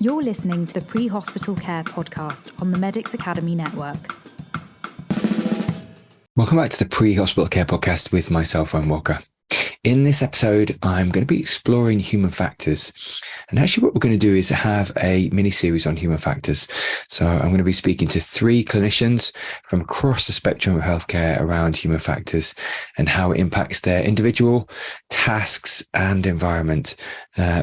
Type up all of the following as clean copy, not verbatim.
You're listening to the Pre-Hospital Care podcast on the Medics Academy Network. Welcome back to the Pre-Hospital Care podcast with myself, Owen Walker. In this episode, I'm going to be exploring human factors. And actually what we're going to do is have a mini-series on human factors. So I'm going to be speaking to 3 clinicians from across the spectrum of healthcare around human factors and how it impacts their individual tasks and environment,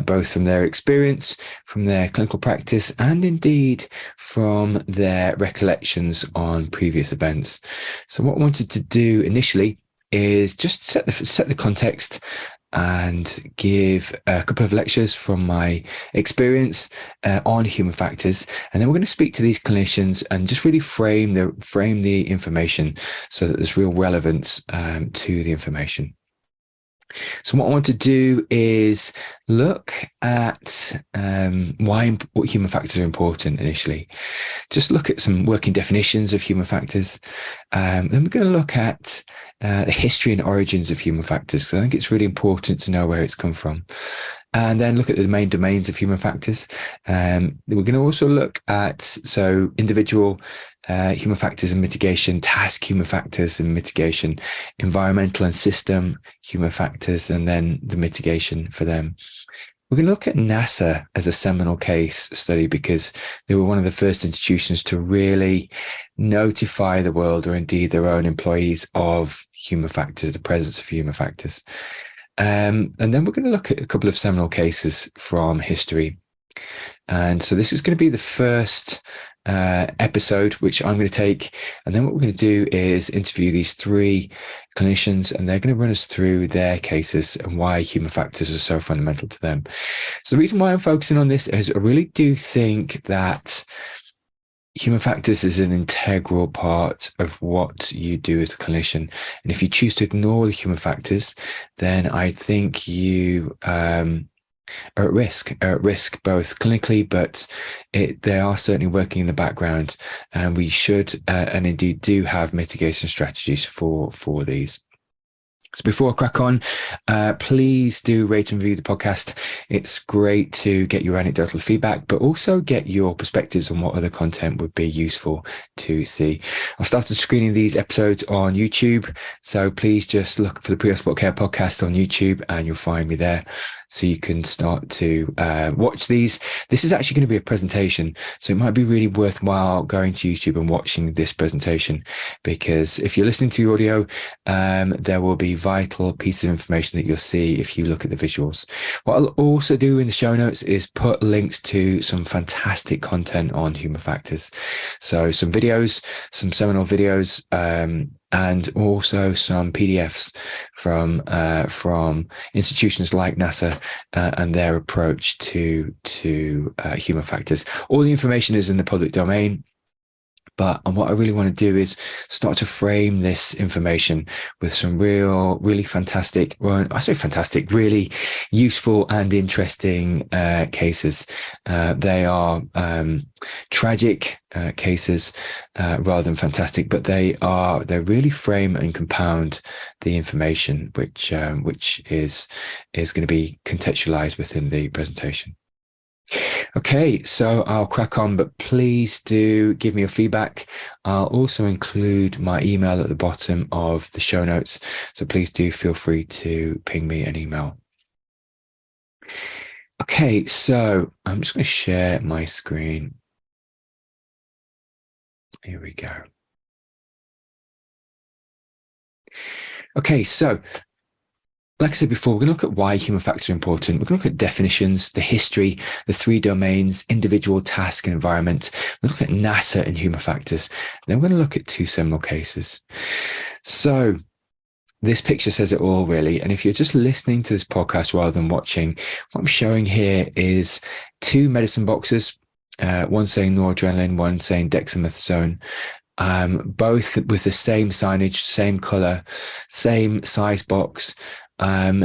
both from their experience, from their clinical practice, and indeed from their recollections on previous events. So what I wanted to do initially is just set the context and give a couple of lectures from my experience on human factors, and then we're going to speak to these clinicians and just really frame the information so that there's real relevance to the information. So what I want to do is look at what human factors are important initially. Just look at some working definitions of human factors. Then we're going to look at the history and origins of human factors. So I think it's really important to know where it's come from. And then look at the main domains of human factors. We're going to also look at individual human factors and mitigation, task human factors and mitigation, environmental and system human factors, and then the mitigation for them. We're going to look at NASA as a seminal case study because they were one of the first institutions to really notify the world, or indeed their own employees, of human factors, the presence of human factors. And then we're going to look at a couple of seminal cases from history. And so this is going to be the first episode which I'm going to take, and then what we're going to do is interview these 3 clinicians, and they're going to run us through their cases and why human factors are so fundamental to them. So the reason why I'm focusing on this is I really do think that human factors is an integral part of what you do as a clinician, and if you choose to ignore the human factors, then I think you are at risk both clinically, but they are certainly working in the background, and we should and indeed do have mitigation strategies for these. So before I crack on, please do rate and review the podcast. It's great to get your anecdotal feedback, but also get your perspectives on what other content would be useful to see. I've started screening these episodes on YouTube, so please just look for the Pre-Hospital Care podcast on YouTube and you'll find me there. So you can start to watch these. This is actually going to be a presentation, so it might be really worthwhile going to YouTube and watching this presentation, because if you're listening to the audio, there will be vital pieces of information that you'll see if you look at the visuals. What I'll also do in the show notes is put links to some fantastic content on human factors. So some videos, some seminal videos, and also some PDFs from institutions like NASA and their approach to human factors. All the information is in the public domain. But what I really want to do is start to frame this information with some really fantastic, well, I say fantastic, really useful and interesting cases. They are tragic cases rather than fantastic, but they really frame and compound the information which is going to be contextualized within the presentation. Okay, so I'll crack on, but please do give me your feedback. I'll also include my email at the bottom of the show notes, so please do feel free to ping me an email. Okay, so I'm just going to share my screen. Here we go. Okay, so like I said before, we're going to look at why human factors are important. We're going to look at definitions, the history, the 3 domains, individual, task, and environment. We're going to look at NASA and human factors. Then we're going to look at 2 seminal cases. So this picture says it all, really. And if you're just listening to this podcast rather than watching, what I'm showing here is 2 medicine boxes, one saying noradrenaline, one saying dexamethasone. Both with the same signage, same color, same size box.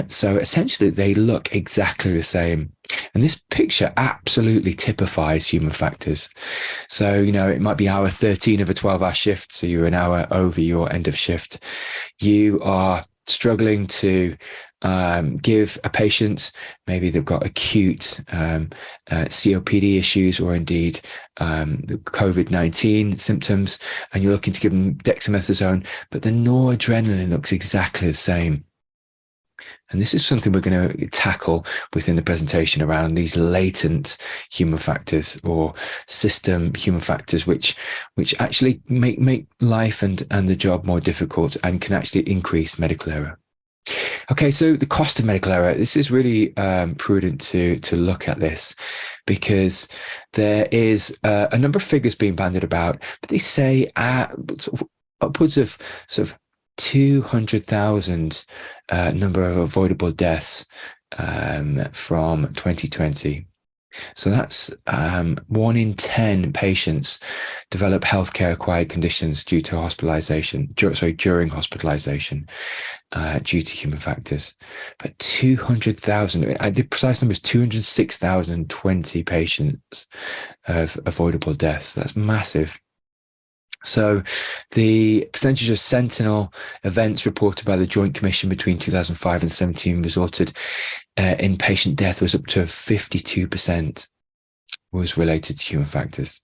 So essentially they look exactly the same. And this picture absolutely typifies human factors. So, it might be hour 13 of a 12-hour shift. So you're an hour over your end of shift. You are struggling to give a patient, maybe they've got acute COPD issues, or indeed the COVID-19 symptoms, and you're looking to give them dexamethasone, but the noradrenaline looks exactly the same. And this is something we're going to tackle within the presentation around these latent human factors or system human factors, which actually make life and the job more difficult and can actually increase medical error. Okay, so the cost of medical error, this is really prudent to look at this, because there is a number of figures being bandied about, but they say upwards of sort of 200,000 number of avoidable deaths from 2020. So that's 1 in 10 patients develop healthcare acquired conditions due to during hospitalization due to human factors. But 200,000, the precise number is 206,020 patients of avoidable deaths. That's massive. So the percentage of sentinel events reported by the Joint Commission between 2005 and 2017 resulted in patient death was up to 52% was related to human factors.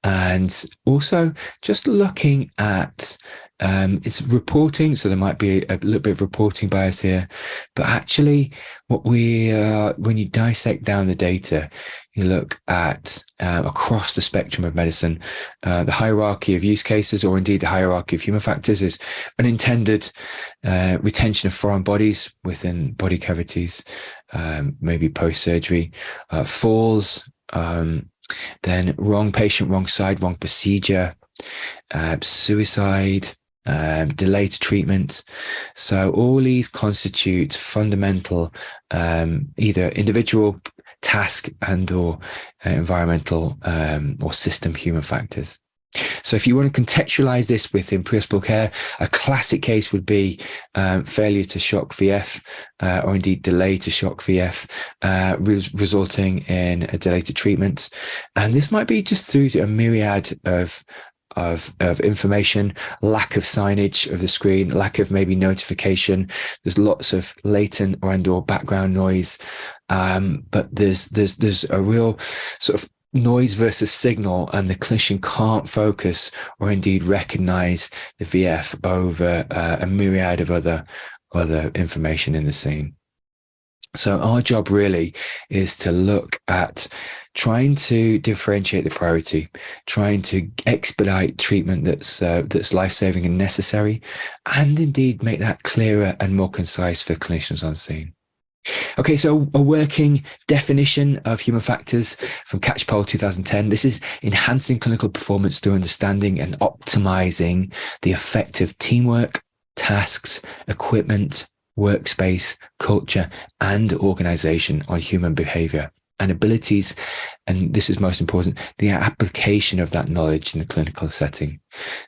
And also just looking at it's reporting, so there might be a little bit of reporting bias here, but actually when you dissect down the data, you look at across the spectrum of medicine, the hierarchy of use cases, or indeed the hierarchy of human factors, is unintended retention of foreign bodies within body cavities, maybe post-surgery, falls, then wrong patient, wrong side, wrong procedure, suicide, delayed treatment. So all these constitute fundamental either individual, task and or environmental or system human factors. So if you want to contextualize this within pre-hospital care, a classic case would be failure to shock VF or indeed delay to shock VF, resulting in a delay to treatment. And this might be just through a myriad of information, lack of signage of the screen, lack of maybe notification. There's lots of latent or background noise, but there's a real sort of noise versus signal, and the clinician can't focus or indeed recognize the VF over a myriad of other information in the scene. So our job really is to look at trying to differentiate the priority, trying to expedite treatment that's life-saving and necessary, and indeed make that clearer and more concise for clinicians on scene. Okay, so a working definition of human factors from Catchpole 2010. This is enhancing clinical performance through understanding and optimizing the effect of teamwork, tasks, equipment, workspace, culture, and organization on human behavior and abilities. And this is most important, the application of that knowledge in the clinical setting.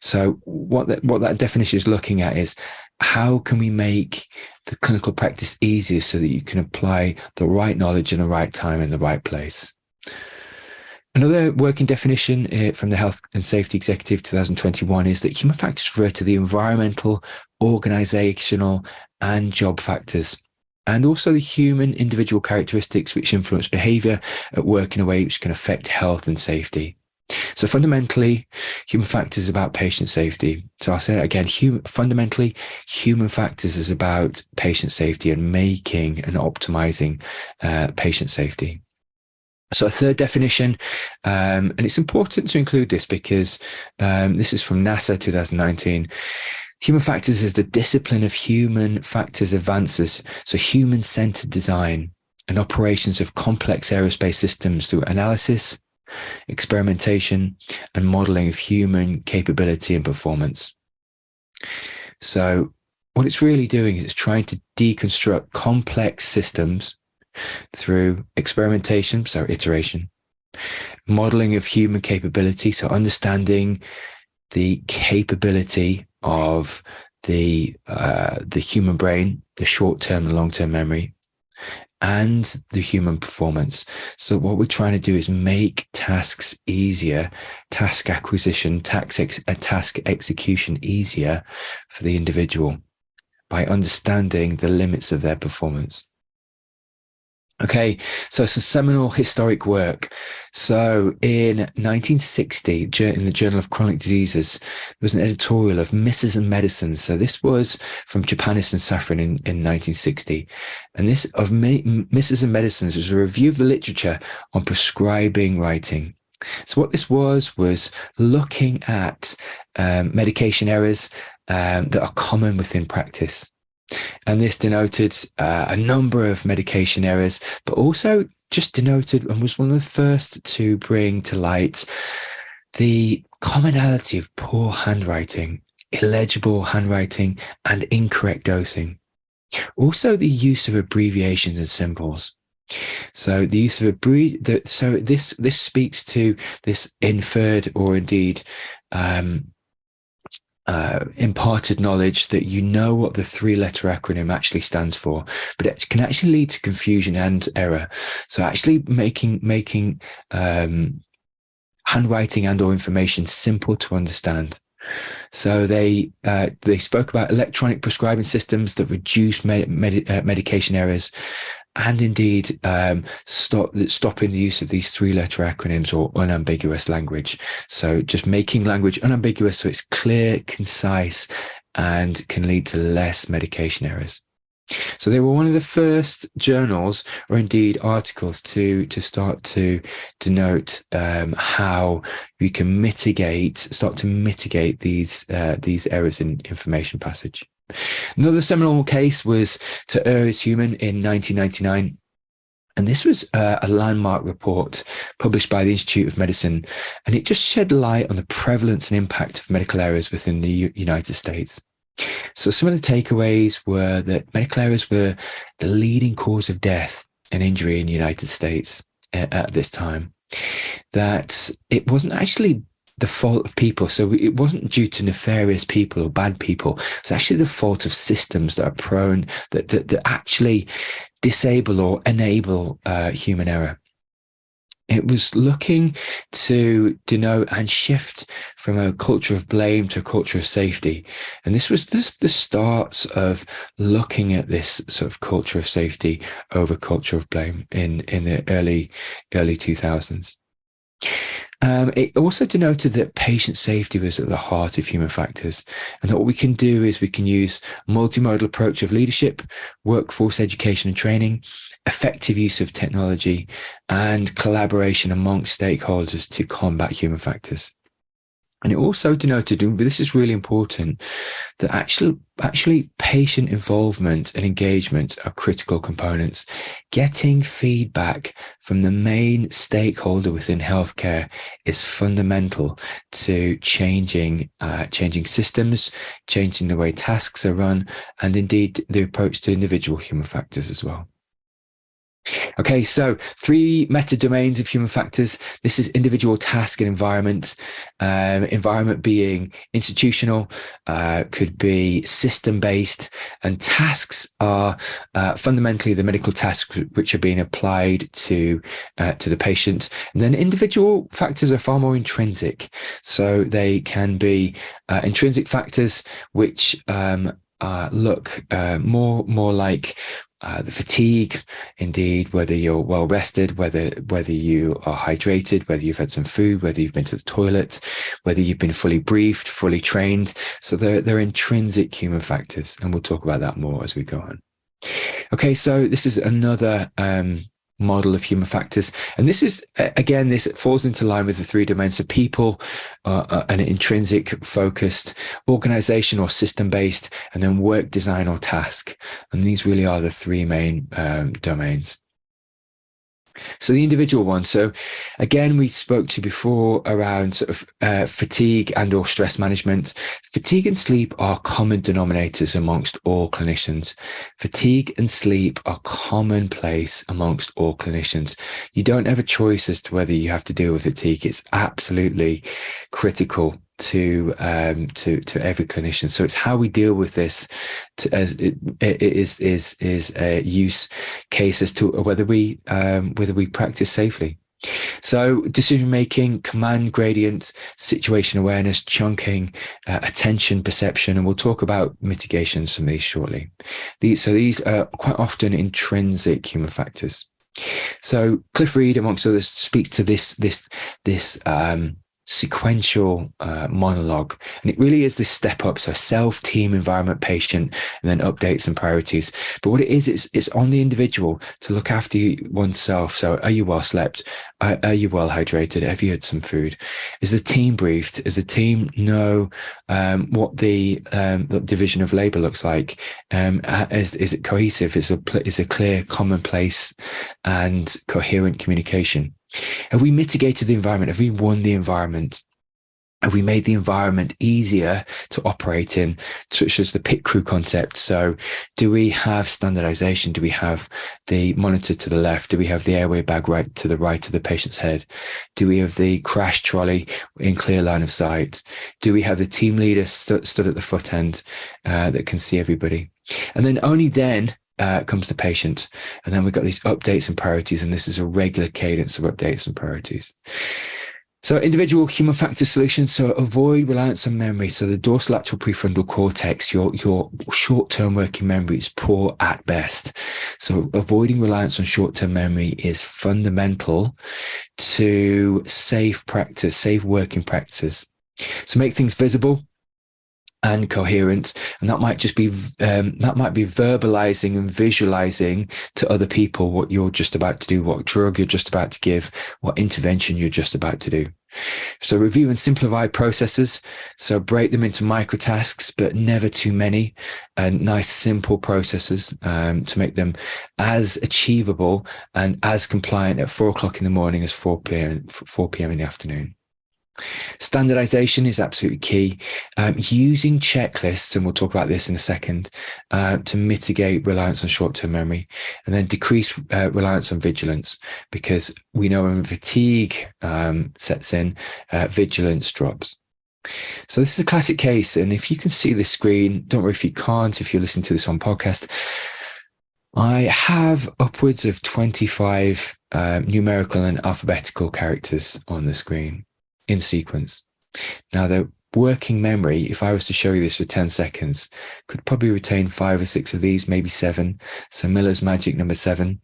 So what that definition is looking at is, how can we make the clinical practice easier so that you can apply the right knowledge in the right time in the right place? Another working definition from the Health and Safety Executive 2021 is that human factors refer to the environmental, organizational, and job factors, and also the human individual characteristics which influence behavior at work in a way which can affect health and safety. So fundamentally, human factors is about patient safety. So I'll say that again, fundamentally, human factors is about patient safety and making and optimizing patient safety. So a third definition, and it's important to include this because this is from NASA 2019. Human factors is the discipline of human factors advances, so human-centered design and operations of complex aerospace systems through analysis, experimentation, and modeling of human capability and performance. So what it's really doing is it's trying to deconstruct complex systems through experimentation, so iteration, modeling of human capability, so understanding the capability of the human brain, the short-term and long-term memory, and the human performance. So what we're trying to do is make tasks easier, task acquisition, task execution easier for the individual. by understanding the limits of their performance. Okay, so it's a seminal historic work. So in 1960, in the Journal of Chronic Diseases, there was an editorial of Misses and Medicines. So this was from Japanese and Saffron in 1960. And this of Misses and Medicines was a review of the literature on prescribing writing. So what this was looking at medication errors that are common within practice. And this denoted a number of medication errors, but also just denoted and was one of the first to bring to light the commonality of poor handwriting, illegible handwriting, and incorrect dosing. Also, the use of abbreviations and symbols. So the use of so this speaks to this inferred or indeed imparted knowledge that you know what the three-letter acronym actually stands for, but it can actually lead to confusion and error. So actually making handwriting and or information simple to understand. So they spoke about electronic prescribing systems that reduce medication errors, and indeed stopping the use of these three-letter acronyms or unambiguous language. So just making language unambiguous so it's clear, concise, and can lead to less medication errors. So they were one of the first journals or indeed articles to start to denote how we can start to mitigate these errors in information passage. Another seminal case was To Err is Human in 1999. And this was a landmark report published by the Institute of Medicine, and it just shed light on the prevalence and impact of medical errors within the United States. So some of the takeaways were that medical errors were the leading cause of death and injury in the United States at this time, that it wasn't actually the fault of people. So it wasn't due to nefarious people or bad people. It's actually the fault of systems that are prone, that actually disable or enable human error. It was looking to denote and shift from a culture of blame to a culture of safety. And this was the start of looking at this sort of culture of safety over culture of blame in the early 2000s. It also denoted that patient safety was at the heart of human factors, and that what we can do is we can use multimodal approach of leadership, workforce education and training, effective use of technology, and collaboration amongst stakeholders to combat human factors. And it also denoted, and this is really important, that actually patient involvement and engagement are critical components. Getting feedback from the main stakeholder within healthcare is fundamental to changing systems, changing the way tasks are run, and indeed the approach to individual human factors as well. Okay, so 3 meta domains of human factors. This is individual, task, and environment. Environment being institutional, could be system-based, and tasks are fundamentally the medical tasks which are being applied to the patient. And then individual factors are far more intrinsic. So they can be intrinsic factors which look more like the fatigue, indeed, whether you're well rested, whether you are hydrated, whether you've had some food, whether you've been to the toilet, whether you've been fully briefed, fully trained. So they're intrinsic human factors, and we'll talk about that more as we go on. Okay, so this is another model of human factors, and this is again, this falls into line with the 3 domains. So people, an intrinsic focused, organization or system based, and then work design or task. And these really are the 3 main domains. So the individual one. So again, we spoke to before around sort of fatigue and or stress management. Fatigue and sleep are common denominators amongst all clinicians. Fatigue and sleep are commonplace amongst all clinicians. You don't have a choice as to whether you have to deal with fatigue. It's absolutely critical to every clinician. So it's how we deal with this as it is a use case as to whether we practice safely. So decision making, command gradients, situation awareness, chunking, attention, perception, and we'll talk about mitigation, some of these shortly. These are quite often intrinsic human factors. So Cliff Reed, amongst others, speaks to this sequential monologue, and it really is this step up. So self, team, environment, patient, and then updates and priorities. But what it is, it's on the individual to look after oneself. So are you well slept? Are you well hydrated? Have you had some food? Is the team briefed? Does the team know what the division of labor looks like? Is it cohesive? Is a clear, commonplace and coherent communication? Have we mitigated the environment? Have we won the environment? Have we made the environment easier to operate in, such as the pit crew concept? So do we have standardization? Do we have the monitor to the left? Do we have the airway bag right to the right of the patient's head? Do we have the crash trolley in clear line of sight? Do we have the team leader stood at the foot end that can see everybody? And then only then comes the patient. And then we've got these updates and priorities, and this is a regular cadence of updates and priorities. So individual human factor solutions. So avoid reliance on memory. So the dorsolateral prefrontal cortex, your short-term working memory is poor at best. So avoiding reliance on short-term memory is fundamental to safe practice, safe working practices. So make things visible and coherent, and that might just be verbalizing and visualizing to other people what you're just about to do, what drug you're just about to give, what intervention you're just about to do. So review and simplify processes. So break them into micro tasks, but never too many, and nice simple processes to make them as achievable and as compliant at 4 o'clock in the morning as 4 p.m. in the afternoon. Standardization is absolutely key. Using checklists, and we'll talk about this in a second, to mitigate reliance on short-term memory, and then decrease reliance on vigilance, because we know when fatigue sets in, vigilance drops. So this is a classic case, and if you can see the screen, don't worry if you can't, if you're listening to this on podcast. I have upwards of 25 numerical and alphabetical characters on the screen in sequence. Now, the working memory, if I was to show you this for 10 seconds, could probably retain 5 or 6 of these, maybe 7. So Miller's magic number 7,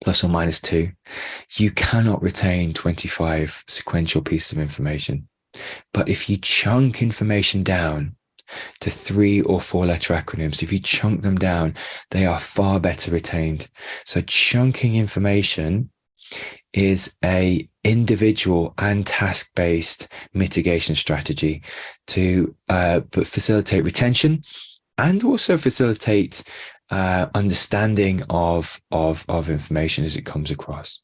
plus or minus 2. You cannot retain 25 sequential pieces of information. But if you chunk information down to 3 or 4 letter acronyms, if you chunk them down, they are far better retained. So chunking information is a individual and task-based mitigation strategy to facilitate retention and also facilitate understanding of information as it comes across.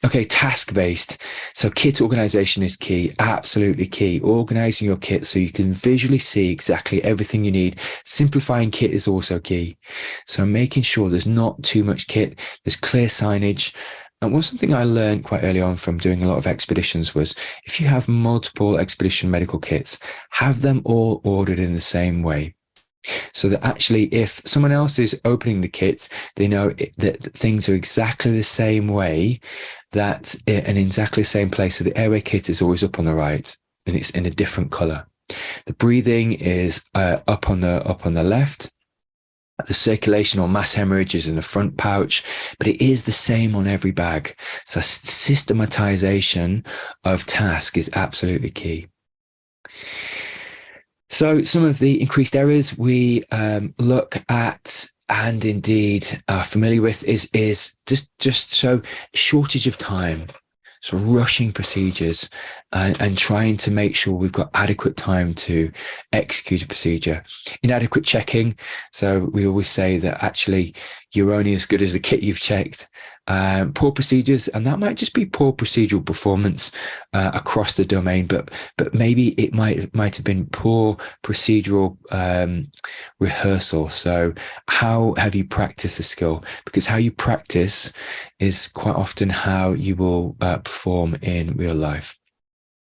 Okay, task-based. So kit organization is key, absolutely key. Organizing your kit so you can visually see exactly everything you need. Simplifying kit is also key. So making sure there's not too much kit, there's clear signage. And one something I learned quite early on from doing a lot of expeditions was, if you have multiple expedition medical kits, have them all ordered in the same way. So that actually, if someone else is opening the kits, they know that things are exactly the same way, that and in exactly the same place. So the airway kit is always up on the right, and it's in a different color. The breathing is up on the left. The circulation or mass hemorrhage is in the front pouch, but it is the same on every bag. So systematization of task is absolutely key. So some of the increased errors we look at and indeed are familiar with is just so shortage of time. So rushing procedures and trying to make sure we've got adequate time to execute a procedure. Inadequate checking. So we always say that actually you're only as good as the kit you've checked. Poor procedures, and that might just be poor procedural performance across the domain, but maybe it might have been poor procedural rehearsal. So how have you practiced the skill? Because how you practice is quite often how you will perform in real life.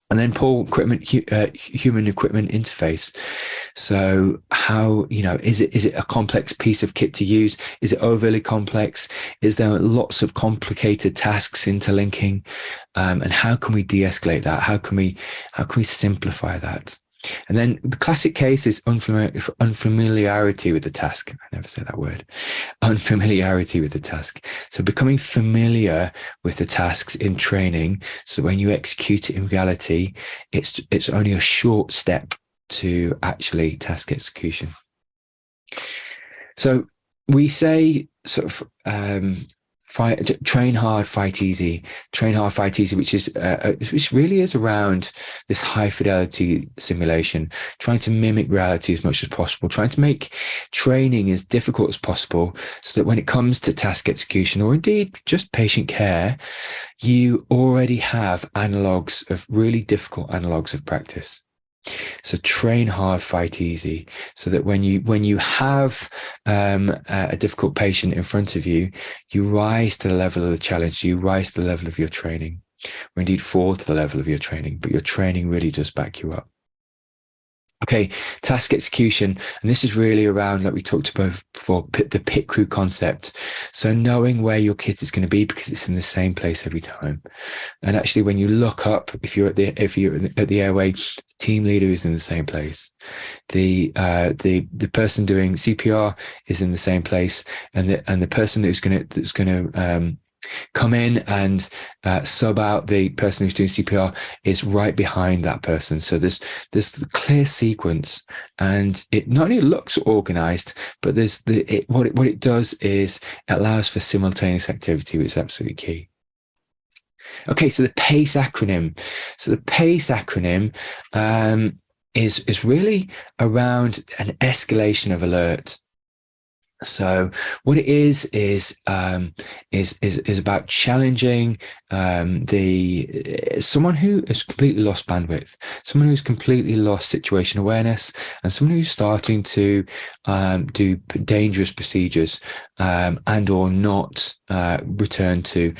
And then poor human equipment interface. So how, is it a complex piece of kit to use? Is it overly complex? Is there lots of complicated tasks interlinking? And how can we de-escalate that? How can we simplify that? And then the classic case is unfamiliarity with the task. I never say that word. Unfamiliarity with the task. So becoming familiar with the tasks in training, so when you execute it in reality, it's only a short step to actually task execution. So we say sort of train hard, fight easy. Train hard, fight easy, which really is around this high fidelity simulation, trying to mimic reality as much as possible, trying to make training as difficult as possible, so that when it comes to task execution, or indeed just patient care, you already have really difficult analogs of practice. So train hard, fight easy, so that when you have a difficult patient in front of you, you rise to the level of the challenge, you rise to the level of your training, or indeed fall to the level of your training, but your training really does back you up. Okay, task execution. And this is really around, like we talked about before, the pit crew concept. So knowing where your kit is going to be, because it's in the same place every time. And actually, when you look up, if you're at the airway, the team leader is in the same place. The person doing CPR is in the same place, and the person that's going to come in and sub out the person who's doing CPR is right behind that person. So there's a clear sequence, and it not only looks organized, but what it does is it allows for simultaneous activity, which is absolutely key. Okay, so the PACE acronym. So the PACE acronym is really around an escalation of alert. So what it is about challenging someone who has completely lost bandwidth, someone who's completely lost situation awareness, and someone who's starting to do dangerous procedures and or not return to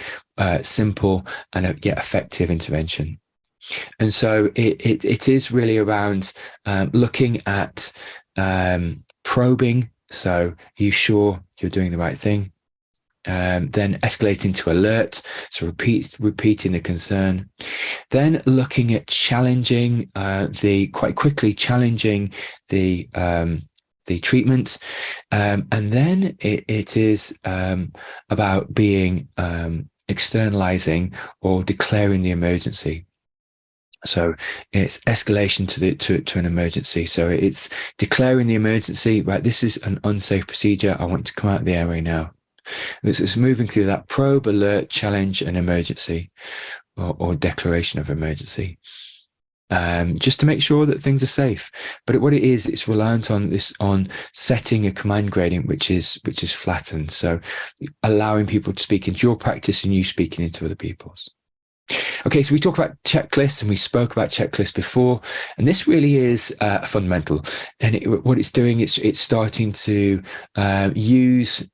simple and yet effective intervention. And so it is really around looking at probing. So are you sure you're doing the right thing? Then escalating to alert, so repeating the concern. Then looking at challenging quite quickly challenging the treatment, and then it is about being externalizing or declaring the emergency. So it's escalation to an emergency. So it's declaring the emergency, right? This is an unsafe procedure. I want to come out of the airway now. It's moving through that probe, alert, challenge, and emergency, or declaration of emergency, just to make sure that things are safe. But what it is, it's reliant on setting a command gradient which is flattened. So allowing people to speak into your practice and you speaking into other people's. Okay, so we talk about checklists, and we spoke about checklists before, and this really is fundamental. And what it's doing, it's starting to use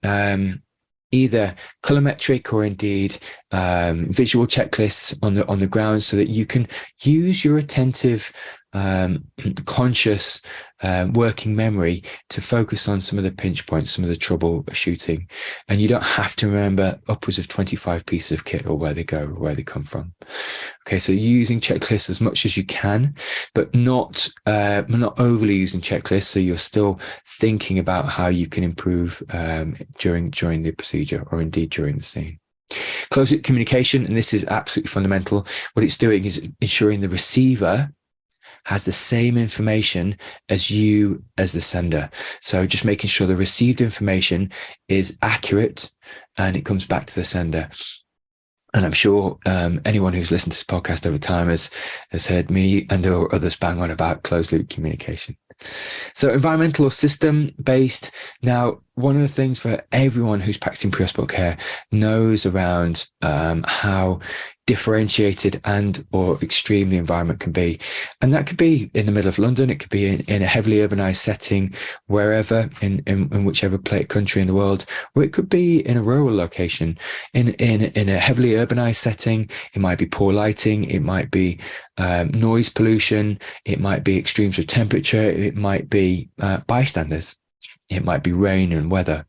either colorimetric or indeed visual checklists on the ground, so that you can use your attentive, conscious working memory to focus on some of the pinch points, some of the troubleshooting, and you don't have to remember upwards of 25 pieces of kit or where they go or where they come from. Okay, so using checklists as much as you can, but not overly using checklists, so you're still thinking about how you can improve during the procedure or indeed during the scene. Close-loop communication, and this is absolutely fundamental. What it's doing is ensuring the receiver has the same information as you as the sender. So just making sure the received information is accurate and it comes back to the sender. And I'm sure anyone who's listened to this podcast over time has heard me and or others bang on about closed loop communication. So environmental or system based. Now, one of the things for everyone who's practicing pre-hospital care knows around how differentiated and or extreme the environment can be. And that could be in the middle of London, it could be in a heavily urbanized setting, wherever, in whichever country in the world, or it could be in a rural location. In a heavily urbanized setting, it might be poor lighting, it might be noise pollution, it might be extremes of temperature, it might be bystanders. It might be rain and weather.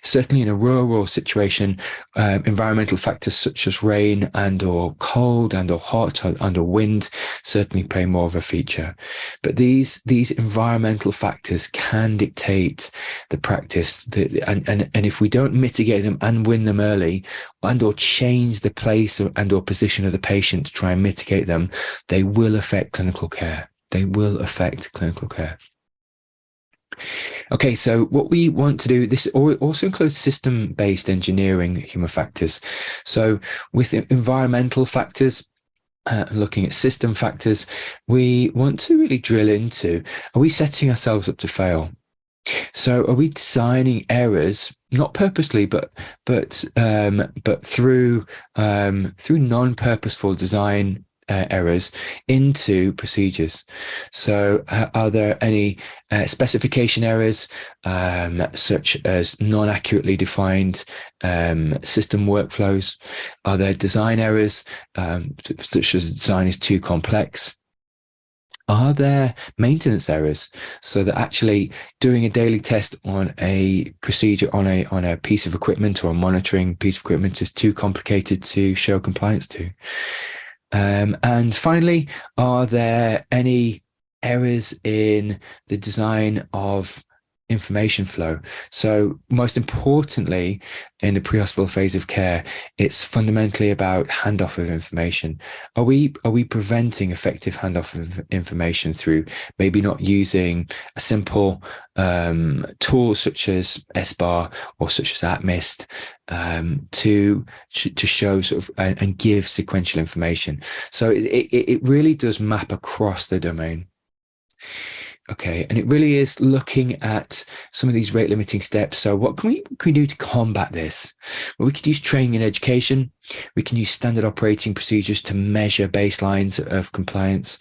Certainly in a rural situation, environmental factors such as rain and or cold and or hot and or wind certainly play more of a feature. But these environmental factors can dictate the practice. And if we don't mitigate them and win them early and or change the place and or position of the patient to try and mitigate them, they will affect clinical care. They will affect clinical care. Okay, so what we want to do, this also includes system-based engineering human factors. So with environmental factors, looking at system factors, we want to really drill into, are we setting ourselves up to fail? So are we designing errors, not purposely, but through non-purposeful design errors into procedures? So are there any specification errors, such as non-accurately defined system workflows? Are there design errors, such as design is too complex? Are there maintenance errors, so that actually doing a daily test on a procedure, on a piece of equipment or a monitoring piece of equipment is too complicated to show compliance to? And finally, are there any errors in the design of information flow? So most importantly, in the pre-hospital phase of care, it's fundamentally about handoff of information. Are we preventing effective handoff of information through maybe not using a simple tool such as SBAR or such as ATMIST to show sort of and give sequential information? So it really does map across the domain. Okay, and it really is looking at some of these rate limiting steps. So what can we do to combat this? Well, we could use training and education. We can use standard operating procedures to measure baselines of compliance.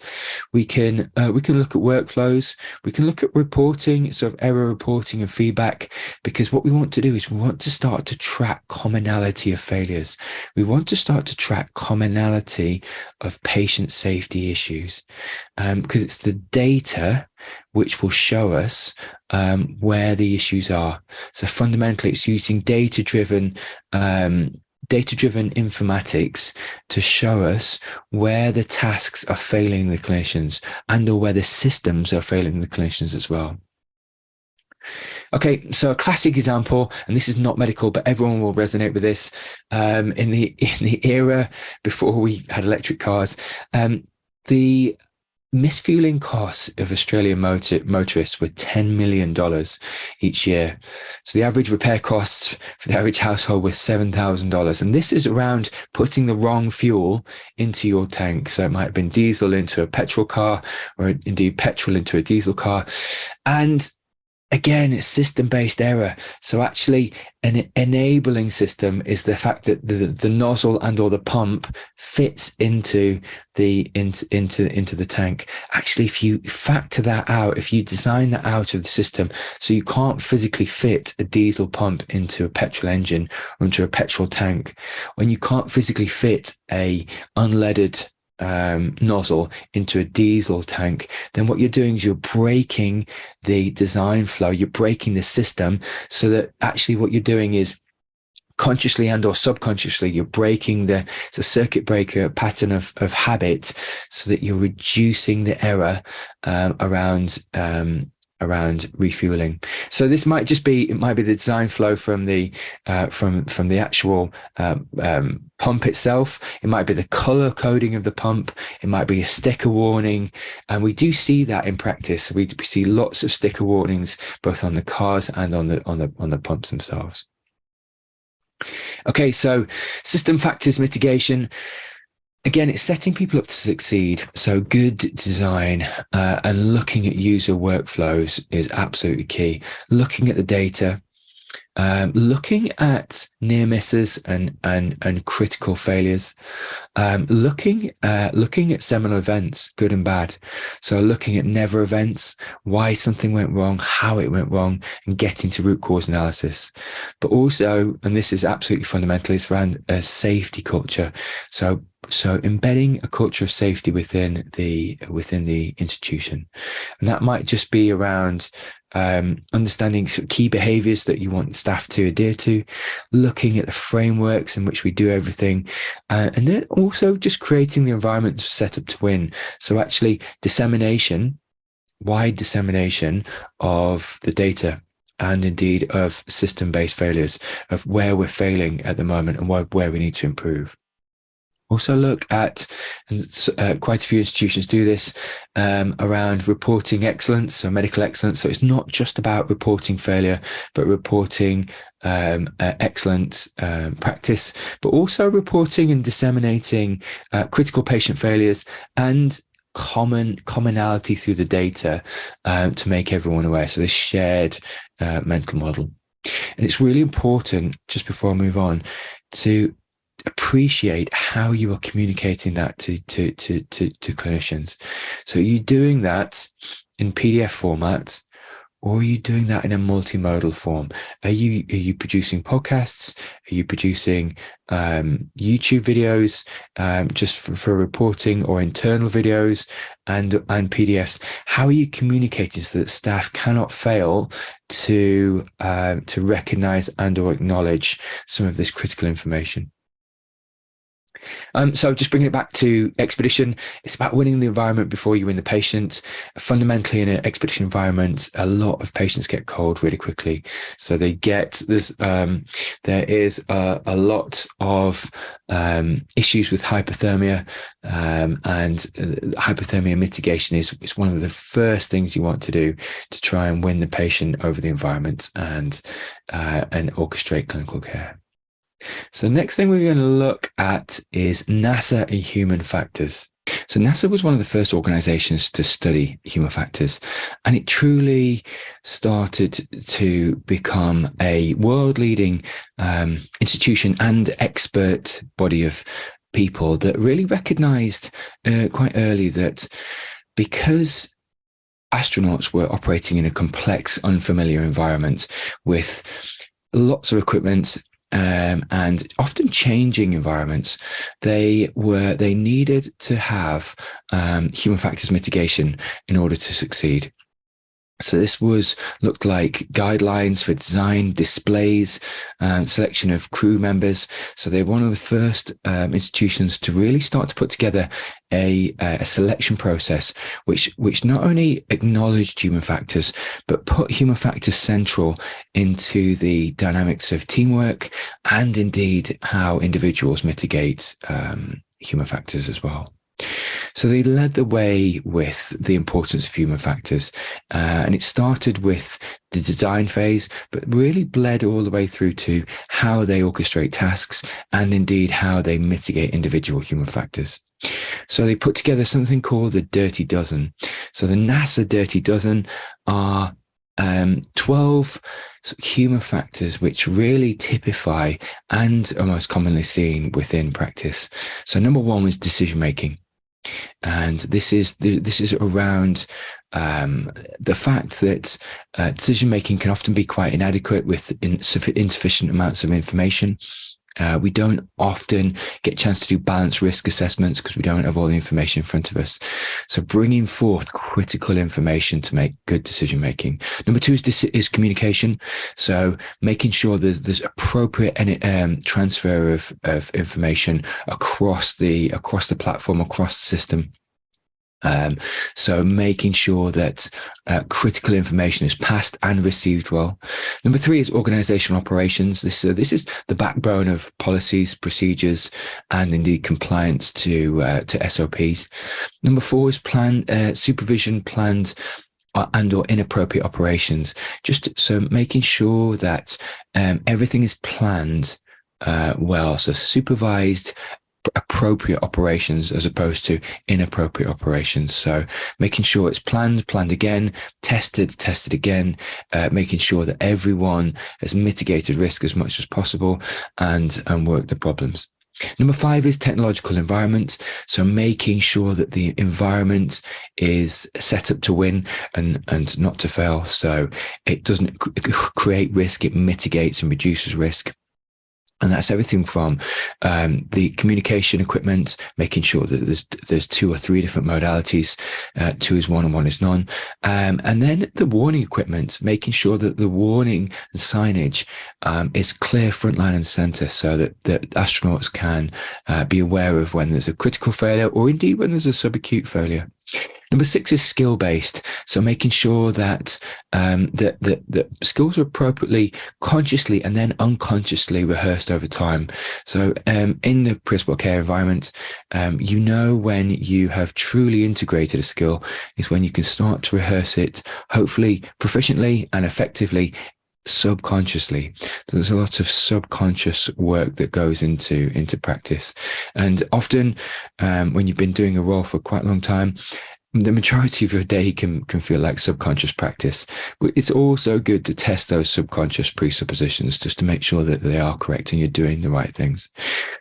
We can look at workflows. We can look at reporting, sort of error reporting and feedback, because what we want to do is we want to start to track commonality of failures. We want to start to track commonality of patient safety issues, because it's the data which will show us where the issues are. So fundamentally, it's using data-driven informatics to show us where the tasks are failing the clinicians and or where the systems are failing the clinicians as well. Okay, so a classic example, and this is not medical, but everyone will resonate with this. In the era before we had electric cars, the misfueling costs of Australian motorists were $10 million each year. So the average repair costs for the average household was $7,000. And this is around putting the wrong fuel into your tank. So it might have been diesel into a petrol car, or indeed petrol into a diesel car. And again, it's system-based error. So actually an enabling system is the fact that the nozzle and or the pump fits into the tank. Actually, if you factor that out, if you design that out of the system, so you can't physically fit a diesel pump into a petrol engine or into a petrol tank, when you can't physically fit a unleaded nozzle into a diesel tank, then what you're doing is you're breaking the design flow, you're breaking the system, so that actually what you're doing is consciously and or subconsciously, you're breaking it's a circuit breaker pattern of habit, so that you're reducing the error around refueling. So this might just be, it might be the design flow from the actual pump itself. It might be the color coding of the pump. It might be a sticker warning, and we do see that in practice. We see lots of sticker warnings both on the cars and on the pumps themselves. Okay, so system factors mitigation. Again, it's setting people up to succeed. So good design and looking at user workflows is absolutely key. Looking at the data, looking at near misses and critical failures, looking at seminal events, good and bad. So looking at never events, why something went wrong, how it went wrong, and getting to root cause analysis. But also, and this is absolutely fundamental, it's around a safety culture. So embedding a culture of safety within the institution, and that might just be around understanding sort of key behaviors that you want staff to adhere to, looking at the frameworks in which we do everything, and then also just creating the environment set up to win. So actually wide dissemination of the data, and indeed of system-based failures, of where we're failing at the moment and where we need to improve. Also look at, and quite a few institutions do this, around reporting excellence, so medical excellence. So it's not just about reporting failure, but reporting excellent practice, but also reporting and disseminating critical patient failures and commonality through the data to make everyone aware. So this shared mental model. And it's really important, just before I move on, to appreciate how you are communicating that to clinicians. So are you doing that in PDF format, or are you doing that in a multimodal form? Are you producing podcasts? Are you producing YouTube videos just for reporting, or internal videos and PDFs? How are you communicating so that staff cannot fail to recognize and or acknowledge some of this critical information? So just bringing it back to expedition, it's about winning the environment before you win the patient. Fundamentally, in an expedition environment, a lot of patients get cold really quickly. So they get this, there is a lot of issues with hypothermia, and hypothermia mitigation is one of the first things you want to do to try and win the patient over the environment and orchestrate clinical care. So the next thing we're going to look at is NASA and human factors. So NASA was one of the first organizations to study human factors, and it truly started to become a world-leading institution and expert body of people that really recognized quite early that because astronauts were operating in a complex, unfamiliar environment with lots of equipment, and often changing environments, they needed to have human factors mitigation in order to succeed. So this looked like guidelines for design, displays, and selection of crew members. So they're one of the first institutions to really start to put together a selection process, which not only acknowledged human factors, but put human factors central into the dynamics of teamwork and indeed how individuals mitigate human factors as well. So they led the way with the importance of human factors, and it started with the design phase, but really bled all the way through to how they orchestrate tasks and indeed how they mitigate individual human factors. So they put together something called the Dirty Dozen. So the NASA Dirty Dozen are 12 human factors which really typify and are most commonly seen within practice. So number one was decision making. And this is around the fact that decision making can often be quite inadequate with insufficient amounts of information. We don't often get a chance to do balanced risk assessments because we don't have all the information in front of us. So bringing forth critical information to make good decision making. Number two is communication. So making sure there's appropriate transfer of information across the platform, across the system. So making sure that critical information is passed and received well. Number three is organizational operations. This is the backbone of policies, procedures, and indeed compliance to SOPs. Number four is supervision, plans, and or inappropriate operations. Just so making sure that everything is planned well, so supervised appropriate operations as opposed to inappropriate operations. So making sure it's planned again, tested again, making sure that everyone has mitigated risk as much as possible and worked the problems. Number 5 is technological environment. So making sure that the environment is set up to win and not to fail. So it doesn't create risk, it mitigates and reduces risk. And that's everything from the communication equipment, making sure that there's 2 or 3 different modalities, 2 is one and 1 is none. And then the warning equipment, making sure that the warning and signage is clear, frontline and center, so that astronauts can be aware of when there's a critical failure or indeed when there's a subacute failure. Number 6 is skill-based. So making sure that that skills are appropriately, consciously, and then unconsciously rehearsed over time. So in the pre-hospital care environment, when you have truly integrated a skill is when you can start to rehearse it, hopefully proficiently and effectively, subconsciously. There's a lot of subconscious work that goes into practice, and often when you've been doing a role for quite a long time, the majority of your day can feel like subconscious practice, but it's also good to test those subconscious presuppositions just to make sure that they are correct and you're doing the right things.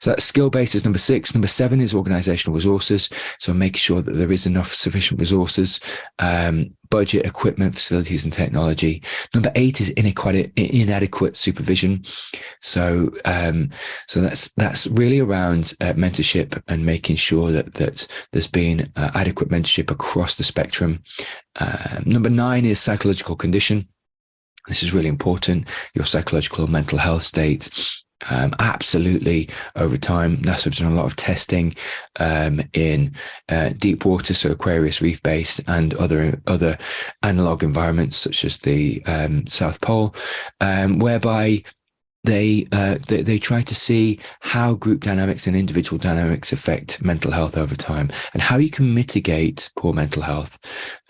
So that skill base is number 6. Number 7 is organizational resources. So make sure that there is enough sufficient resources, budget, equipment, facilities, and technology. Number 8 is inadequate supervision. So that's really around mentorship and making sure that there's been adequate mentorship across the spectrum. Number 9 is psychological condition. This is really important. Your psychological or mental health state. Absolutely, over time, NASA have done a lot of testing in deep water, so Aquarius reef based, and other analog environments such as the South Pole, whereby they try to see how group dynamics and individual dynamics affect mental health over time and how you can mitigate poor mental health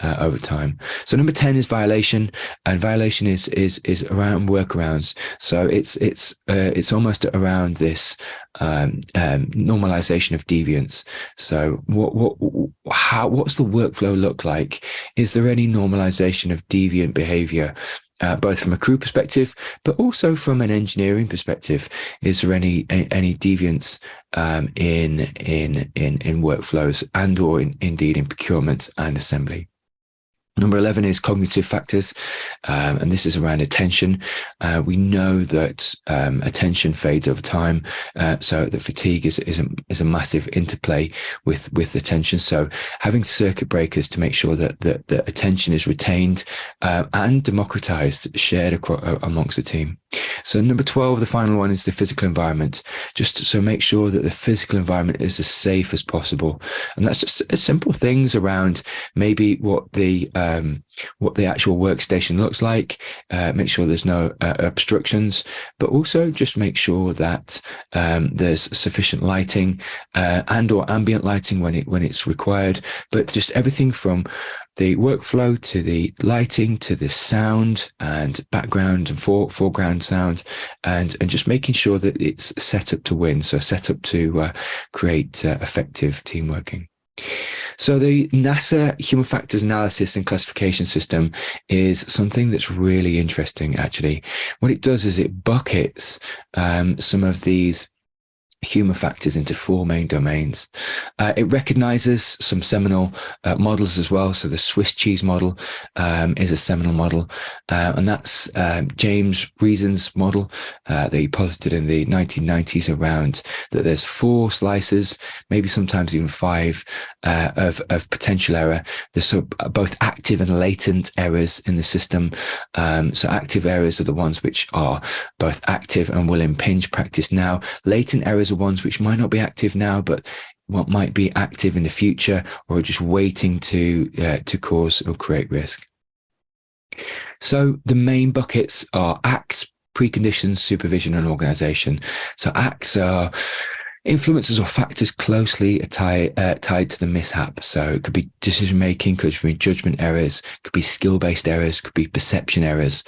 over time. So number 10 is violation, and violation is around workarounds. So it's almost around this normalization of deviance. So what's the workflow look like? Is there any normalization of deviant behavior? Both from a crew perspective, but also from an engineering perspective. Is there any deviance in workflows and or indeed in procurement and assembly? Number 11 is cognitive factors, and this is around attention. We know that attention fades over time, so the fatigue is a massive interplay with attention. So having circuit breakers to make sure that attention is retained and democratized, shared amongst the team. So number 12, the final one, is the physical environment. Just so make sure that the physical environment is as safe as possible, and that's just simple things around maybe what the actual workstation looks like. Make sure there's no obstructions, but also just make sure that there's sufficient lighting and or ambient lighting when it's required. But just everything from the workflow to the lighting to the sound and background and foreground sound, and just making sure that it's set up to win. So set up to create effective team working. So the NASA Human Factors Analysis and Classification System is something that's really interesting, actually. What it does is it buckets some of these human factors into 4 main domains. It recognizes some seminal models as well. So the Swiss cheese model is a seminal model, and that's James Reason's model that he posited in the 1990s around that there's 4 slices, maybe sometimes even 5 of potential error. There's both active and latent errors in the system. So active errors are the ones which are both active and will impinge practice now. Latent errors are ones which might not be active now, but what might be active in the future, or just waiting to cause or create risk. So the main buckets are acts, preconditions, supervision, and organization. So acts are influences or factors closely tied to the mishap. So it could be decision making, could be judgment errors, could be skill based errors, could be perception errors.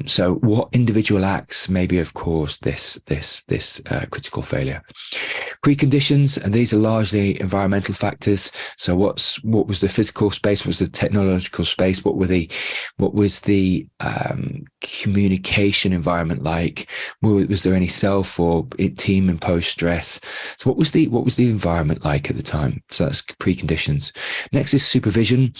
So what individual acts maybe have caused this critical failure? Preconditions, and these are largely environmental factors. So what was the physical space? What was the technological space? What was the communication environment like? Was there any self or team imposed stress? So what was the environment like at the time? So that's preconditions. Next is supervision.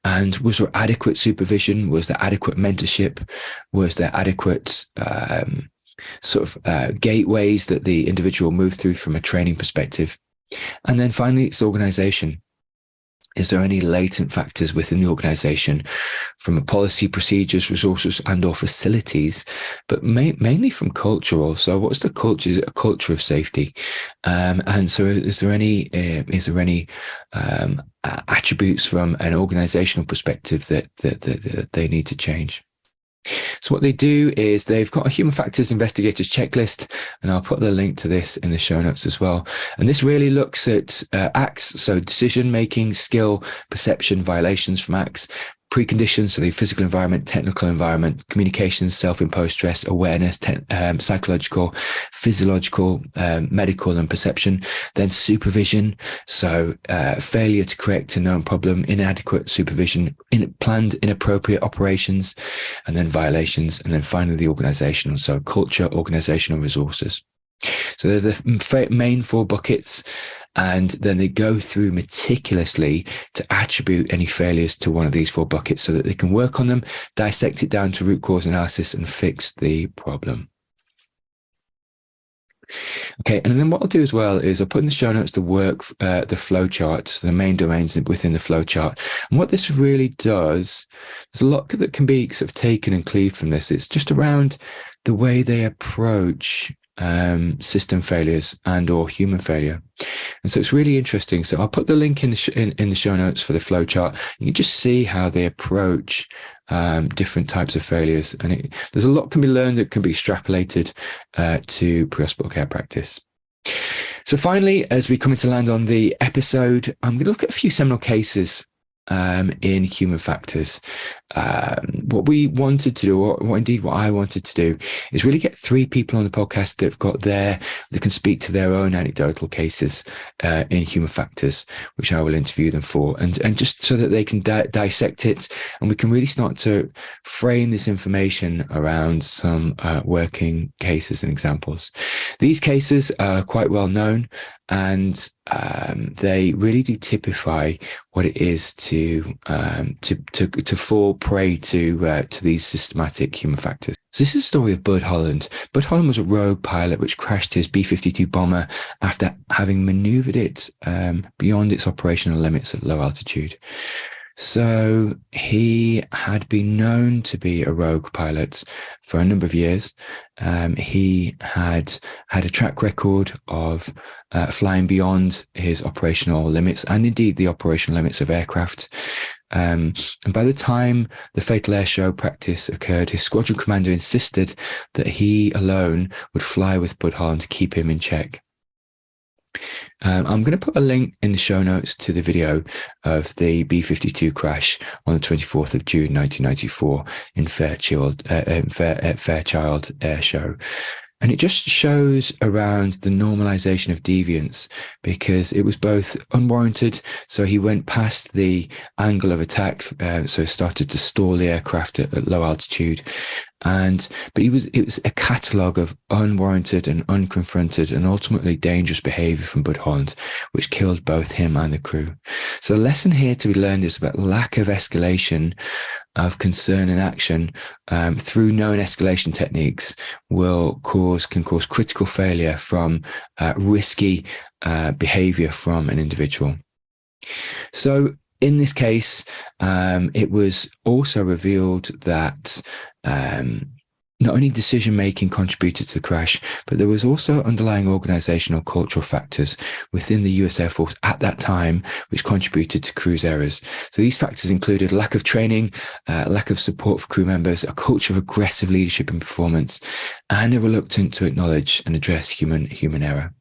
And was there adequate supervision? Was there adequate mentorship? Was there adequate gateways that the individual moved through from a training perspective? And then finally, it's organization. Is there any latent factors within the organization from a policy, procedures, resources, and or facilities, but mainly from culture also? What's the culture? Is it a culture of safety? And so is there any attributes from an organizational perspective that they need to change? So what they do is they've got a human factors investigators checklist, and I'll put the link to this in the show notes as well. And this really looks at acts, so decision making, skill, perception, violations from acts, preconditions, so the physical environment, technical environment, communications, self-imposed stress, awareness, psychological, physiological, medical, and perception. Then supervision, so failure to correct a known problem, inadequate supervision, planned inappropriate operations, and then violations, and then finally the organizational, so culture, organizational resources. So they're the main 4 buckets, and then they go through meticulously to attribute any failures to one of these 4 buckets so that they can work on them, dissect it down to root cause analysis, and fix the problem. Okay, and then what I'll do as well is I'll put in the show notes the flow charts, the main domains within the flow chart. And what this really does, there's a lot that can be sort of taken and cleaved from this. It's just around the way they approach system failures and or human failure. And so it's really interesting. So I'll put the link in the show notes for the flow chart. You can just see how they approach different types of failures. And there's a lot can be learned that can be extrapolated to pre-hospital care practice. So finally, as we come into land on the episode, I'm going to look at a few seminal cases in human factors. What we wanted to do, or what I wanted to do, is really get 3 people on the podcast that can speak to their own anecdotal cases in human factors, which I will interview them for, and just so that they can dissect it, and we can really start to frame this information around some working cases and examples. These cases are quite well known, and they really do typify what it is to fall prey to these systematic human factors. So this is the story of Bud Holland. Bud Holland was a rogue pilot which crashed his B-52 bomber after having maneuvered it beyond its operational limits at low altitude. So he had been known to be a rogue pilot for a number of years. He had a track record of flying beyond his operational limits, and indeed the operational limits of aircraft. And by the time the fatal air show practice occurred, his squadron commander insisted that he alone would fly with Bud Holland to keep him in check. I'm going to put a link in the show notes to the video of the B-52 crash on the 24th of June 1994 in Fairchild Air Show. And it just shows around the normalization of deviance, because it was both unwarranted. So he went past the angle of attack, so started to stall the aircraft at low altitude. But it was a catalogue of unwarranted and unconfronted and ultimately dangerous behaviour from Bud Holland, which killed both him and the crew. So the lesson here to be learned is about lack of escalation of concern and action through known escalation techniques can cause critical failure from risky behaviour from an individual. So in this case, it was also revealed that not only decision-making contributed to the crash, but there was also underlying organizational cultural factors within the US Air Force at that time, which contributed to crew's errors. So these factors included lack of training, lack of support for crew members, a culture of aggressive leadership and performance, and a reluctance to acknowledge and address human error.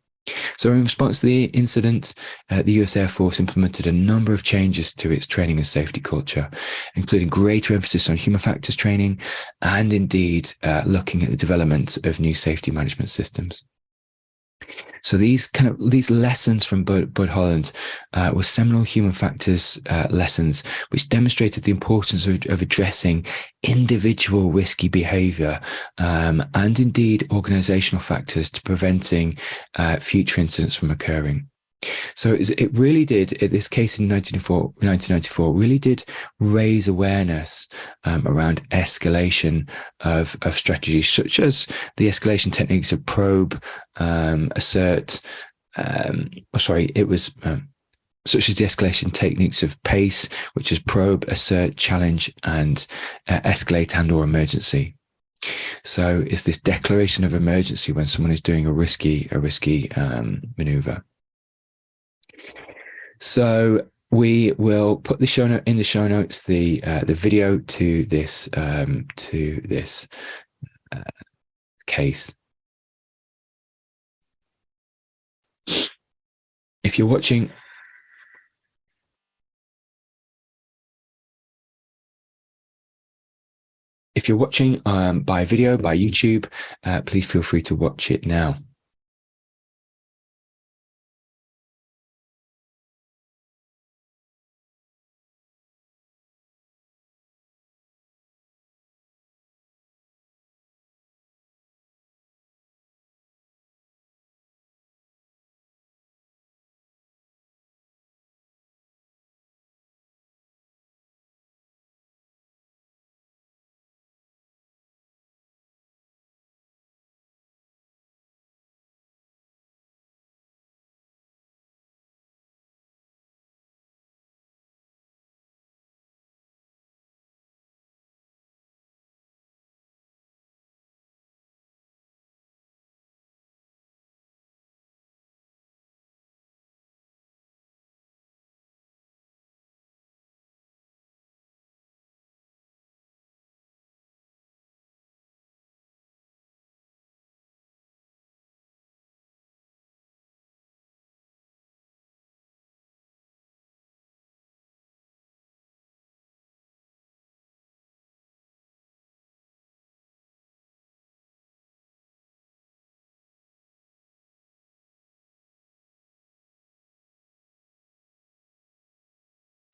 So in response to the incident, the US Air Force implemented a number of changes to its training and safety culture, including greater emphasis on human factors training and indeed looking at the development of new safety management systems. So these lessons from Bud Holland were seminal human factors lessons, which demonstrated the importance of addressing individual risky behavior and indeed organizational factors to preventing future incidents from occurring. So it really did, in this case in 1994, really did raise awareness around escalation of strategies, such as the escalation techniques of probe, assert, such as the escalation techniques of PACE, which is probe, assert, challenge, and escalate and/or emergency. So it's this declaration of emergency when someone is doing a risky maneuver. So we will put in the show notes the video to this case. If you're watching by video, by YouTube, please feel free to watch it now.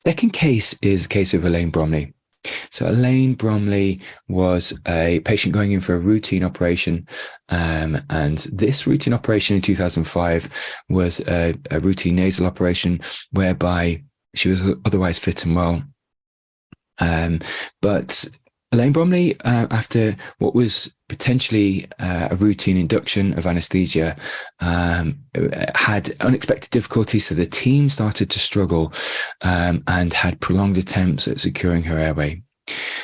Second case is the case of Elaine Bromley. So Elaine Bromley was a patient going in for a routine operation, and this routine operation in 2005 was a routine nasal operation whereby she was otherwise fit and well. But Elaine Bromley, after what was potentially a routine induction of anesthesia, had unexpected difficulties. So the team started to struggle and had prolonged attempts at securing her airway.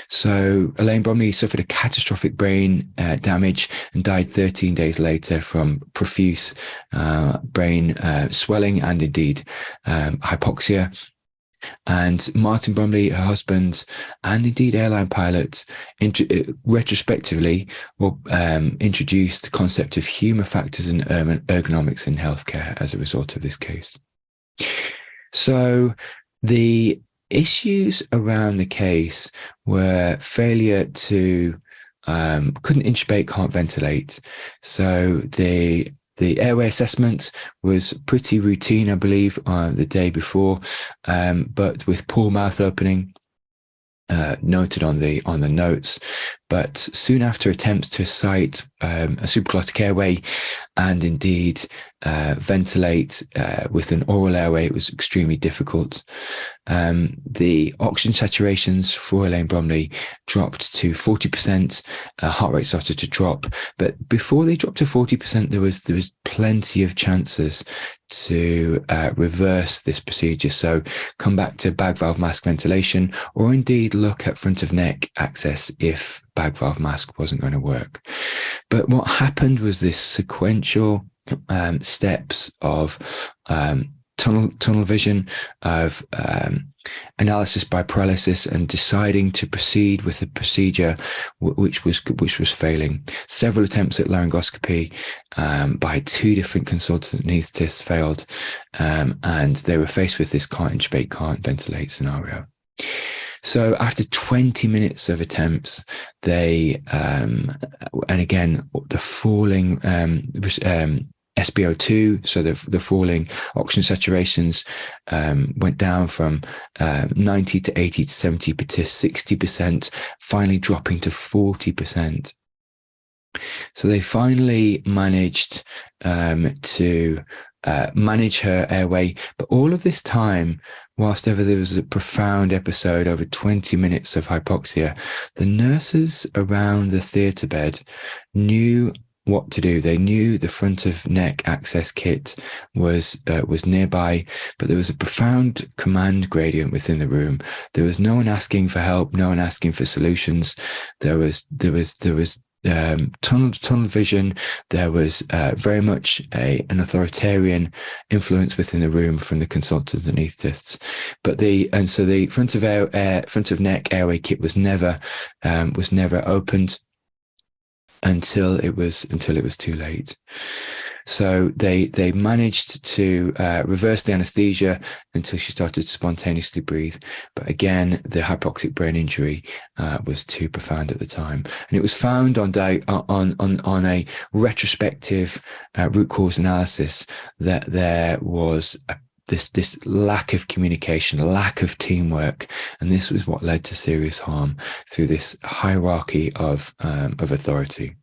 So Elaine Bromley suffered a catastrophic brain damage and died 13 days later from profuse brain swelling and indeed hypoxia. And Martin Bromley, her husband, and indeed airline pilots, retrospectively, introduced the concept of human factors and ergonomics in healthcare as a result of this case. So the issues around the case were failure to couldn't intubate, can't ventilate. So the airway assessment was pretty routine, I believe, the day before, but with poor mouth opening noted on the notes. But soon after, attempts to cite a supraglottic airway and indeed ventilate with an oral airway, it was extremely difficult. The oxygen saturations for Elaine Bromley dropped to 40%. Heart rate started to drop, but before they dropped to 40%, there was plenty of chances to reverse this procedure. So come back to bag valve mask ventilation, or indeed look at front of neck access if bag valve mask wasn't going to work. But what happened was this sequential steps of tunnel vision, of analysis by paralysis, and deciding to proceed with a procedure which was failing. Several attempts at laryngoscopy by 2 different consultant anaesthetists failed, and they were faced with this can't intubate, can't ventilate scenario. So after 20 minutes of attempts, they and again the falling SpO2, so the falling oxygen saturations went down from 90 to 80 to 70 to 60%, finally dropping to 40%. So they finally managed to manage her airway, but all of this time, whilst ever there was a profound episode over 20 minutes of hypoxia, the nurses around the theatre bed knew what to do. They knew the front of neck access kit was nearby, but there was a profound command gradient within the room. There was no one asking for help, no one asking for solutions. There was tunnel vision. There was very much an authoritarian influence within the room from the consultants and anaesthetists. But the front of neck airway kit was never opened until it was too late. So they managed to reverse the anesthesia until she started to spontaneously breathe. But again, the hypoxic brain injury was too profound at the time, and it was found on a retrospective root cause analysis that there was this lack of communication, lack of teamwork, and this was what led to serious harm through this hierarchy of authority.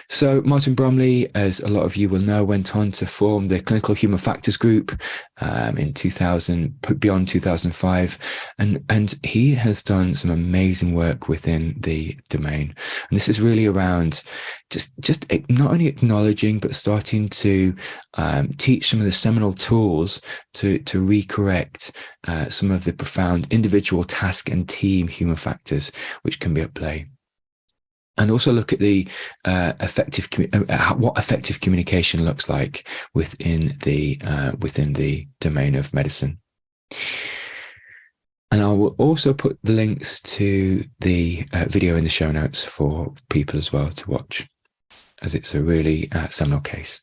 So Martin Bromley, as a lot of you will know, went on to form the Clinical Human Factors Group in 2000, beyond 2005, and he has done some amazing work within the domain. And this is really around just not only acknowledging, but starting to teach some of the seminal tools to recorrect some of the profound individual, task, and team human factors which can be at play. And also look at the what effective communication looks like within the domain of medicine. And I will also put the links to the video in the show notes for people as well to watch, as it's a really seminal case.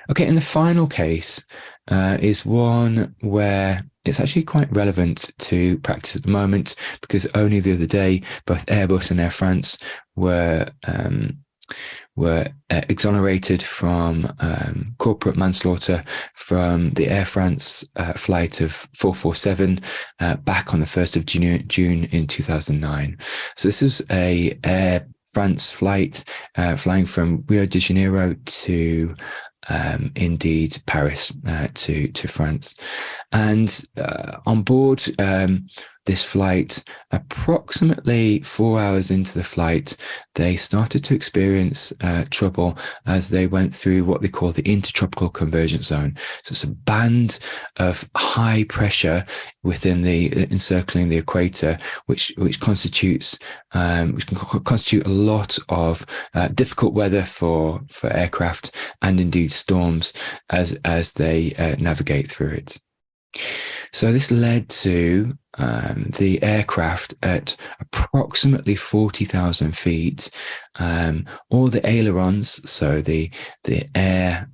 Okay, and the final case is one where it's actually quite relevant to practice at the moment, because only the other day, both Airbus and Air France were exonerated from corporate manslaughter from the Air France flight of 447 back on the 1st of June in 2009. So this was a Air France flight flying from Rio de Janeiro to indeed Paris, to France. And on board this flight, approximately 4 hours into the flight, they started to experience trouble as they went through what they call the intertropical convergence zone. So it's a band of high pressure within the encircling the equator, which constitutes which can constitute a lot of difficult weather for aircraft, and indeed storms as they navigate through it. So this led to the aircraft at approximately 40,000 feet, all the ailerons, so the air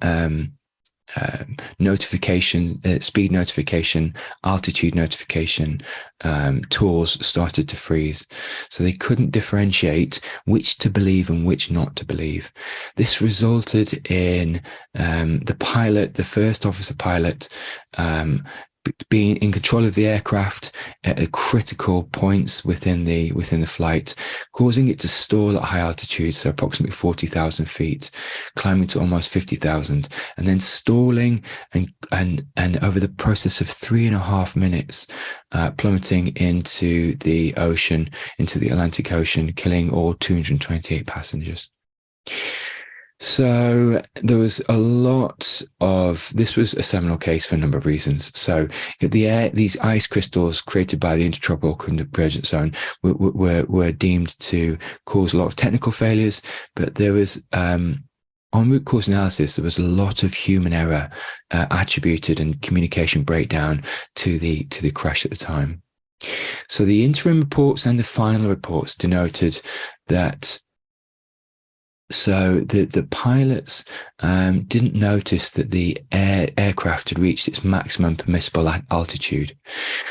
notification, speed notification, altitude notification tools started to freeze. So they couldn't differentiate which to believe and which not to believe. This resulted in the first officer pilot, being in control of the aircraft at critical points within the flight, causing it to stall at high altitude, so approximately 40,000 feet, climbing to almost 50,000, and then stalling and over the process of 3.5 minutes, plummeting into the ocean, into the Atlantic Ocean, killing all 228 passengers. So there was a lot of, this was a seminal case for a number of reasons. So these ice crystals created by the intertropical convergence zone were deemed to cause a lot of technical failures, but there was on root cause analysis, there was a lot of human error attributed and communication breakdown to the crash at the time. So the interim reports and the final reports denoted that the pilots didn't notice that the aircraft had reached its maximum permissible altitude,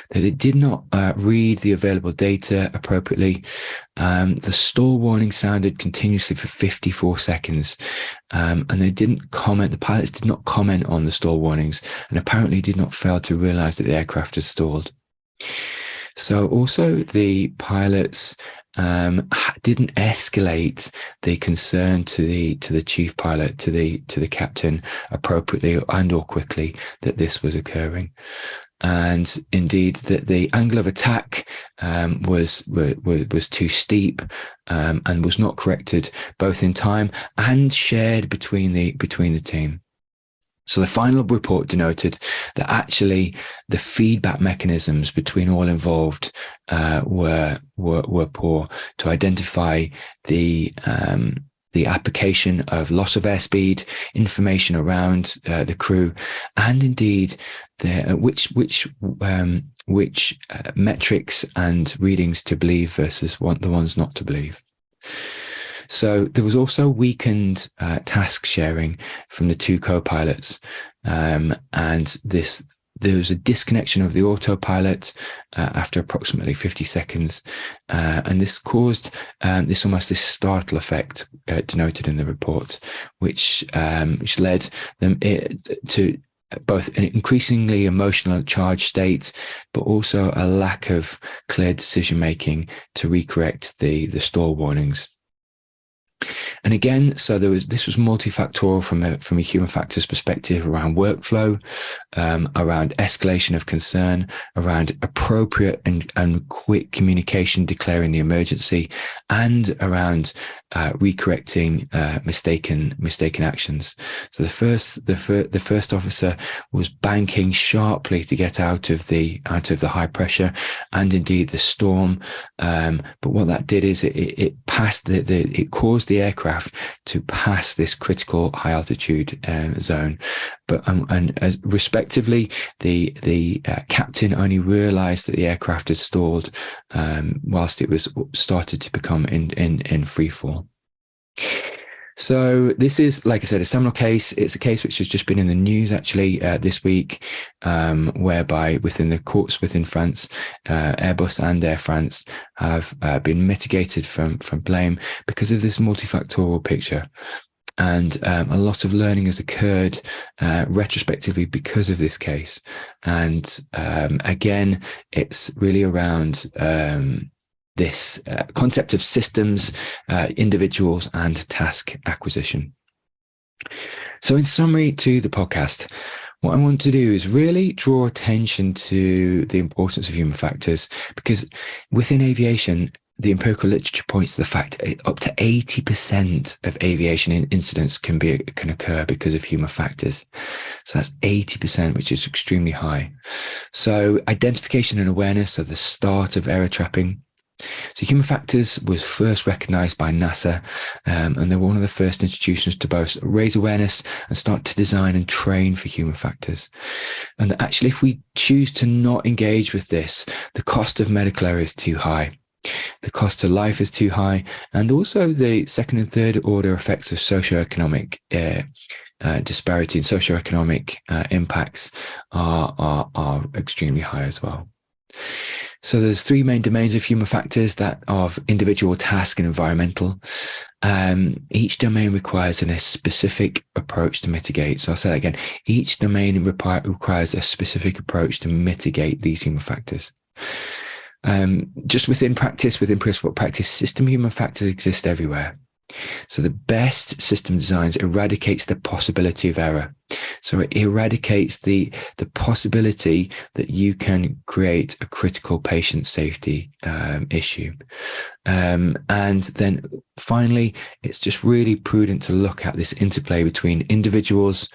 that it did not read the available data appropriately. The stall warning sounded continuously for 54 seconds, and the pilots did not comment on the stall warnings, and apparently did not fail to realize that the aircraft had stalled. So also the pilots didn't escalate the concern to the chief pilot, to the captain appropriately and or quickly that this was occurring. And indeed that the angle of attack was too steep and was not corrected both in time and shared between the team. So the final report denoted that actually the feedback mechanisms between all involved were poor to identify the application of loss of airspeed, information around the crew, and indeed which metrics and readings to believe versus the ones not to believe. So there was also weakened task sharing from the two co-pilots, and there was a disconnection of the autopilot after approximately 50 seconds, and this caused this startle effect denoted in the report, which led them to both an increasingly emotional charged state, but also a lack of clear decision making to recorrect the stall warnings. And again, so this was multifactorial from a human factors perspective around workflow, around escalation of concern, around appropriate and quick communication declaring the emergency, and around recorrecting mistaken actions. So the first officer was banking sharply to get out of the high pressure and indeed the storm. But what that did is it caused the aircraft to pass this critical high altitude zone, but respectively, the captain only realised that the aircraft had stalled whilst it was started to become in free fall. So this is, like I said, a seminal case. It's a case which has just been in the news actually this week, whereby within the courts within France, Airbus and Air France have been mitigated from blame because of this multifactorial picture. And a lot of learning has occurred retrospectively because of this case. And again, it's really around this concept of systems, individuals, and task acquisition. So in summary to the podcast, what I want to do is really draw attention to the importance of human factors, because within aviation, the empirical literature points to the fact up to 80% of aviation incidents can occur because of human factors. So that's 80%, which is extremely high. So identification and awareness are the start of error trapping. So human factors was first recognized by NASA, and they were one of the first institutions to both raise awareness and start to design and train for human factors. And actually, if we choose to not engage with this, the cost of medical error is too high. The cost to life is too high, and also the second and third order effects of socioeconomic disparity and socioeconomic impacts are extremely high as well. So there's three main domains of human factors: that of individual, task, and environmental. Each domain requires a specific approach to mitigate. So I'll say that again. Each domain requires a specific approach to mitigate these human factors. Just within principle practice, system human factors exist everywhere. So the best system designs eradicates the possibility of error. So it eradicates the possibility that you can create a critical patient safety issue. And then finally, it's just really prudent to look at this interplay between individuals,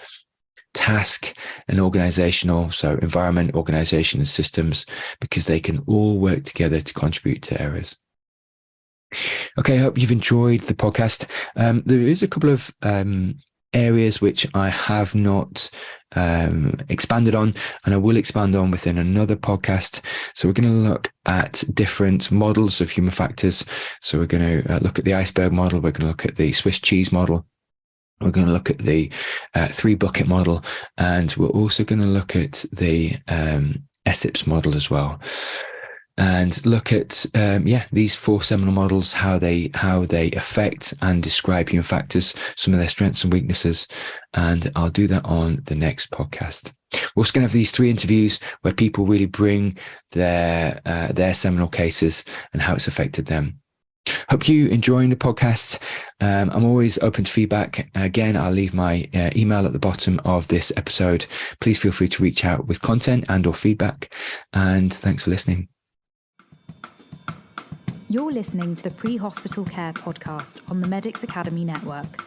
task, and organizational, so environment, organization, and systems, because they can all work together to contribute to errors. Okay, I hope you've enjoyed the podcast. There is a couple of areas which I have not expanded on, and I will expand on within another podcast. So we're going to look at different models of human factors. So we're going to look at the iceberg model. We're going to look at the Swiss cheese model. We're going to look at the 3-bucket model, and we're also going to look at the ESIPS model as well, and look at these 4 seminal models, how they affect and describe human factors, some of their strengths and weaknesses, and I'll do that on the next podcast. We're also going to have these 3 interviews where people really bring their seminal cases and how it's affected them. Hope you enjoying the podcast. I'm always open to feedback. Again, I'll leave my email at the bottom of this episode. Please feel free to reach out with content and or feedback. And thanks for listening. You're listening to the Pre-Hospital Care podcast on the Medics Academy Network.